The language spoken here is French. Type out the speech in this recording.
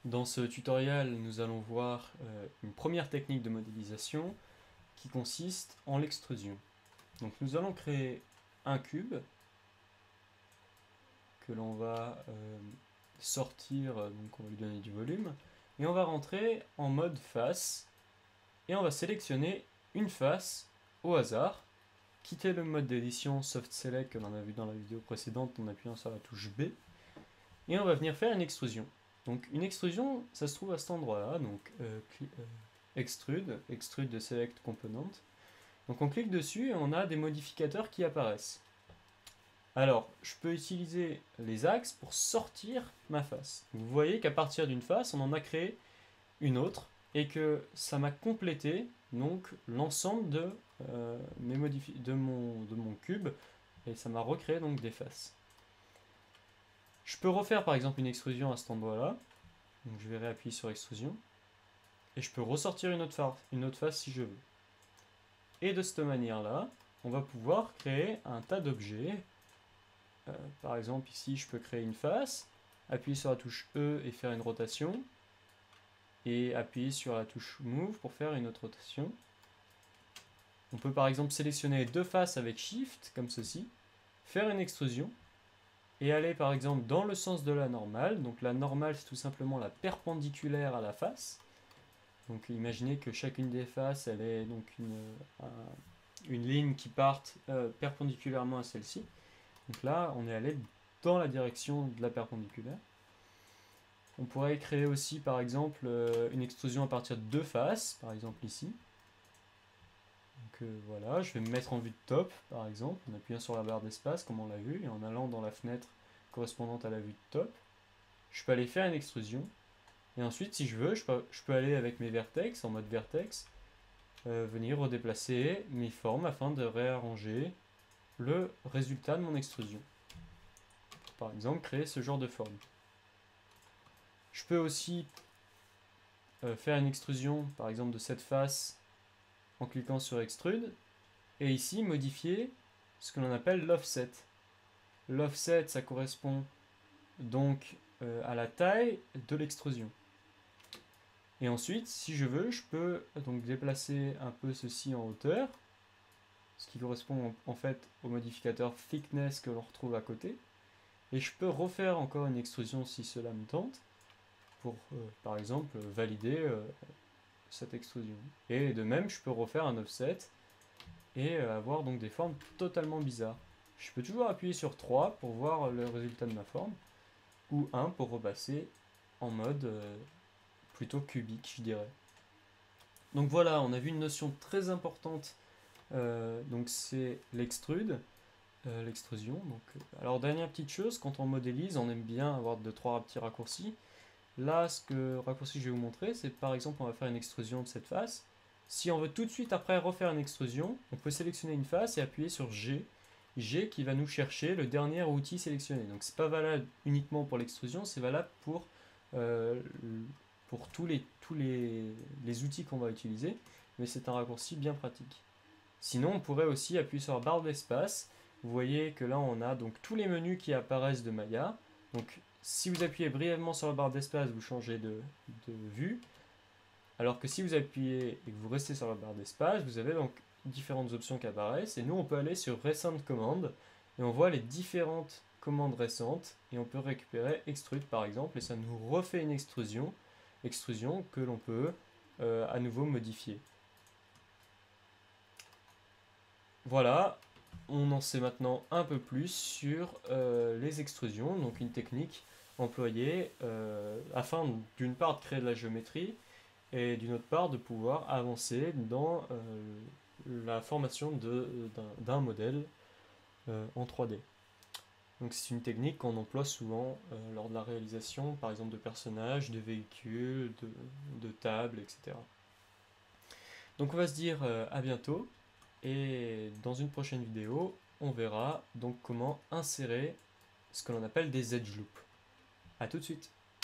Dans ce tutoriel, nous allons voir une première technique de modélisation qui consiste en l'extrusion. Donc nous allons créer un cube que l'on va sortir, donc on va lui donner du volume, et on va rentrer en mode face, et on va sélectionner une face au hasard, quitter le mode d'édition Soft Select que l'on a vu dans la vidéo précédente en appuyant sur la touche B, et on va venir faire une extrusion. Donc une extrusion, ça se trouve à cet endroit-là, donc extrude de Select Component. Donc on clique dessus et on a des modificateurs qui apparaissent. Alors, je peux utiliser les axes pour sortir ma face. Vous voyez qu'à partir d'une face, on en a créé une autre et que ça m'a complété donc l'ensemble de mon cube et ça m'a recréé donc des faces. Je peux refaire par exemple une extrusion à cet endroit-là. Donc je vais réappuyer sur extrusion. Et je peux ressortir une autre face si je veux. Et de cette manière-là, on va pouvoir créer un tas d'objets. Par exemple ici, je peux créer une face, appuyer sur la touche E et faire une rotation. Et appuyer sur la touche Move pour faire une autre rotation. On peut par exemple sélectionner deux faces avec Shift, comme ceci, faire une extrusion, et aller par exemple dans le sens de la normale. Donc la normale, c'est tout simplement la perpendiculaire à la face. Donc imaginez que chacune des faces, elle est donc une ligne qui parte perpendiculairement à celle-ci. Donc là, on est allé dans la direction de la perpendiculaire. On pourrait créer aussi par exemple une extrusion à partir de deux faces, par exemple ici. Donc voilà, je vais me mettre en vue de top, par exemple, en appuyant sur la barre d'espace, comme on l'a vu, et en allant dans la fenêtre correspondante à la vue de top. Je peux aller faire une extrusion, et ensuite, si je veux, je peux aller avec mes vertex, en mode vertex, venir redéplacer mes formes afin de réarranger le résultat de mon extrusion. Par exemple, créer ce genre de forme. Je peux aussi faire une extrusion, par exemple, de cette face en cliquant sur Extrude, et ici modifier ce que l'on appelle l'offset. L'offset, ça correspond donc à la taille de l'extrusion. Et ensuite, si je veux, je peux donc déplacer un peu ceci en hauteur, ce qui correspond en fait au modificateur thickness que l'on retrouve à côté. Et je peux refaire encore une extrusion si cela me tente, pour par exemple valider cette extrusion. Et de même, je peux refaire un offset et avoir donc des formes totalement bizarres. Je peux toujours appuyer sur 3 pour voir le résultat de ma forme, ou 1 pour repasser en mode plutôt cubique, je dirais. Donc voilà, on a vu une notion très importante, donc c'est l'extrusion. Alors dernière petite chose, quand on modélise, on aime bien avoir 2-3 petits raccourcis. Là, raccourci que je vais vous montrer, c'est par exemple, on va faire une extrusion de cette face. Si on veut tout de suite après refaire une extrusion, on peut sélectionner une face et appuyer sur G. G qui va nous chercher le dernier outil sélectionné. Donc c'est pas valable uniquement pour l'extrusion, c'est valable pour tous les outils qu'on va utiliser, mais c'est un raccourci bien pratique. Sinon, on pourrait aussi appuyer sur la barre d'espace. Vous voyez que là, on a donc tous les menus qui apparaissent de Maya. Donc si vous appuyez brièvement sur la barre d'espace, vous changez de vue. Alors que si vous appuyez et que vous restez sur la barre d'espace, vous avez donc différentes options qui apparaissent. Et nous, on peut aller sur Recent Command et on voit les différentes commandes récentes. Et on peut récupérer Extrude par exemple et ça nous refait une extrusion que l'on peut à nouveau modifier. Voilà, on en sait maintenant un peu plus sur les extrusions, donc une technique employée afin d'une part de créer de la géométrie et d'une autre part de pouvoir avancer dans la formation d'un modèle en 3D. Donc c'est une technique qu'on emploie souvent lors de la réalisation par exemple de personnages, de véhicules, de tables, etc. Donc on va se dire à bientôt. Et dans une prochaine vidéo, on verra donc comment insérer ce que l'on appelle des edge loops. A tout de suite.